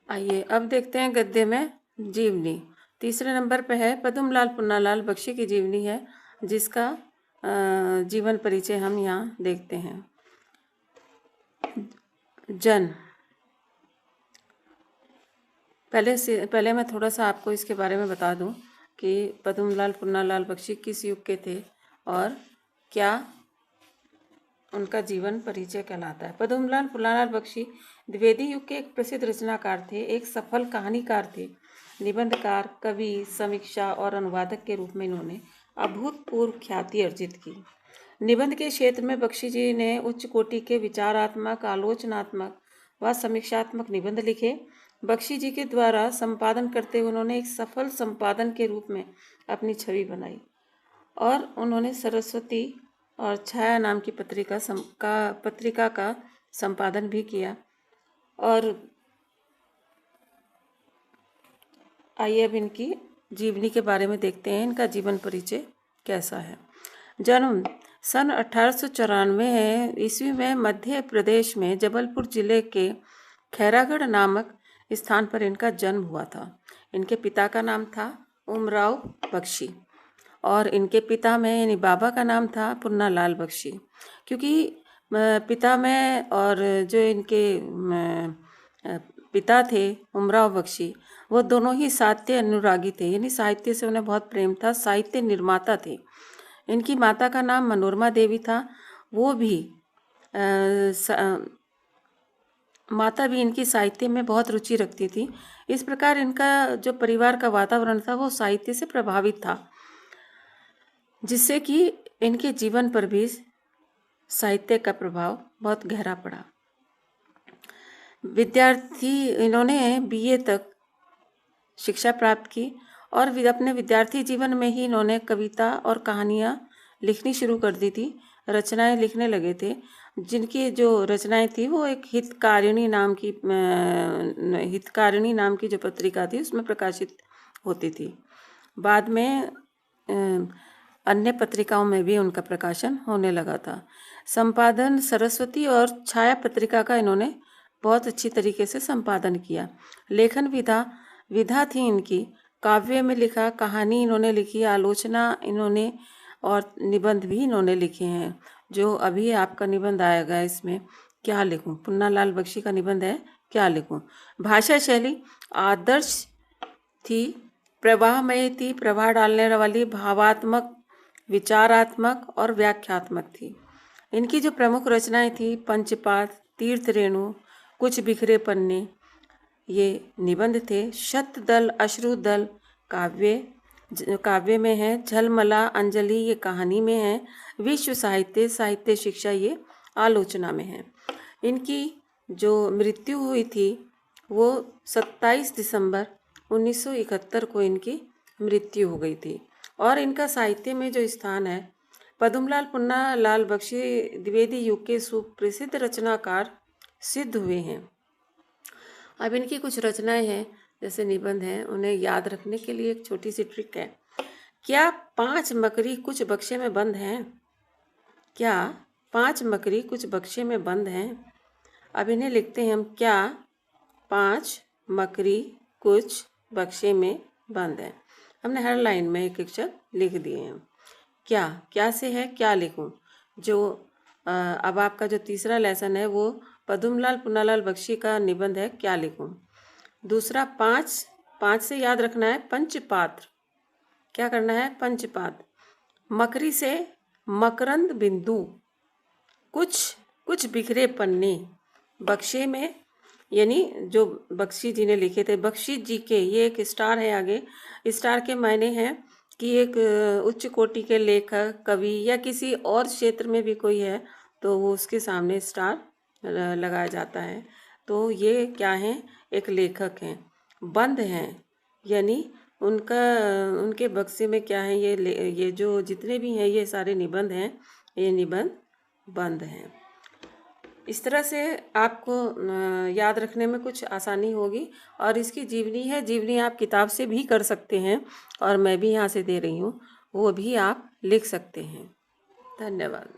आइए अब देखते हैं गद्य में जीवनी। तीसरे नंबर पे है पद्मलाल पुन्नालाल बख्शी की जीवनी है, जिसका जीवन परिचय हम यहाँ देखते हैं। जन्म। पहले मैं थोड़ा सा आपको इसके बारे में बता दूं कि पद्मलाल पुन्नालाल बख्शी किस युग के थे और क्या उनका जीवन परिचय कहलाता है। पद्मलाल पुन्नालाल बख्शी द्विवेदी युग के एक प्रसिद्ध रचनाकार थे, एक सफल कहानीकार थे, निबंधकार, कवि, समीक्षा और अनुवादक के रूप में इन्होंने अभूतपूर्व ख्याति अर्जित की। निबंध के क्षेत्र में बख्शी जी ने उच्च कोटि के विचारात्मक, आलोचनात्मक व समीक्षात्मक निबंध लिखे। बख्शी जी के द्वारा संपादन करते हुए उन्होंने एक सफल संपादन के रूप में अपनी छवि बनाई और उन्होंने सरस्वती और छाया नाम की पत्रिका का संपादन भी किया। और आइए अब इनकी जीवनी के बारे में देखते हैं, इनका जीवन परिचय कैसा है। जन्म सन 1894 ईस्वी में मध्य प्रदेश में जबलपुर जिले के खैरागढ़ नामक स्थान पर इनका जन्म हुआ था। इनके पिता का नाम था उमराव बख्शी और इनके पिता में यानी बाबा का नाम था पुन्नालाल बख्शी। क्योंकि पिता में और जो इनके पिता थे उमराव बख्शी, वो दोनों ही साहित्य अनुरागी थे, यानी साहित्य से उन्हें बहुत प्रेम था, साहित्य निर्माता थे। इनकी माता का नाम मनोरमा देवी था, वो भी माता भी इनकी साहित्य में बहुत रुचि रखती थी। इस प्रकार इनका जो परिवार का वातावरण था वो साहित्य से प्रभावित था, जिससे कि इनके जीवन पर भी साहित्य का प्रभाव बहुत गहरा पड़ा। इन्होंने बीए तक शिक्षा प्राप्त की और अपने विद्यार्थी जीवन में ही इन्होंने कविता और कहानियाँ लिखनी शुरू कर दी थी, रचनाएं लिखने लगे थे। जिनकी जो रचनाएं थी वो एक हितकारिणी नाम की जो पत्रिका थी उसमें प्रकाशित होती थी। बाद में अन्य पत्रिकाओं में भी उनका प्रकाशन होने लगा था। संपादन सरस्वती और छाया पत्रिका का इन्होंने बहुत अच्छी तरीके से संपादन किया। लेखन विधा थी इनकी, काव्य में लिखा, कहानी इन्होंने लिखी, आलोचना इन्होंने और निबंध भी इन्होंने लिखे हैं। जो अभी आपका निबंध आएगा इसमें क्या लिखूं, पुन्नालाल बख्शी का निबंध है क्या लिखूं। भाषा शैली आदर्श थी, प्रवाहमय थी, प्रवाह डालने वाली, भावात्मक, विचारात्मक और व्याख्यात्मक थी। इनकी जो प्रमुख रचनाएं थी पंचपाद, तीर्थ रेणु, कुछ बिखरे पन्ने, ये निबंध थे। शतदल, अश्रुदल काव्य में है, झलमला, अंजलि ये कहानी में है, विश्व साहित्य शिक्षा ये आलोचना में है। इनकी जो मृत्यु हुई थी वो 27 दिसंबर 1971 को इनकी मृत्यु हो गई थी। और इनका साहित्य में जो स्थान है, पद्मलाल पुन्नालाल बख्शी द्विवेदी युग के सुप्रसिद्ध रचनाकार सिद्ध हुए हैं। अब इनकी कुछ रचनाएं हैं जैसे निबंध हैं, उन्हें याद रखने के लिए एक छोटी सी ट्रिक है। क्या 5 मकड़ी कुछ बक्से में बंद हैं? क्या 5 मकड़ी कुछ बक्से में बंद हैं? अब इन्हें लिखते हैं हम, क्या 5 मकड़ी कुछ बक्से में बंद हैं। हमने हर लाइन में एक अक्षर लिख दिए हैं। क्या से है, क्या लिखूं। जो अब आपका जो तीसरा लेसन है वो पद्मलाल पुन्नालाल बख्शी का निबंध है, क्या लिखूं। दूसरा 5 से याद रखना है पंचपात्र, क्या करना है, पंचपात्र। मकरी से मकरंद बिंदु, कुछ बिखरे पन्ने, बक्से में यानी जो बख्शी जी ने लिखे थे, बख्शी जी के, ये एक स्टार है आगे, स्टार के मायने हैं कि एक उच्च कोटि के लेखक, कवि या किसी और क्षेत्र में भी कोई है तो वो उसके सामने स्टार लगाया जाता है। तो ये क्या हैं, एक लेखक हैं। बंद हैं यानी उनके बक्से में क्या है, ये जो जितने भी हैं ये सारे निबंध हैं, ये निबंध बंद हैं। इस तरह से आपको याद रखने में कुछ आसानी होगी। और इसकी जीवनी आप किताब से भी कर सकते हैं और मैं भी यहाँ से दे रही हूँ, वो भी आप लिख सकते हैं। धन्यवाद।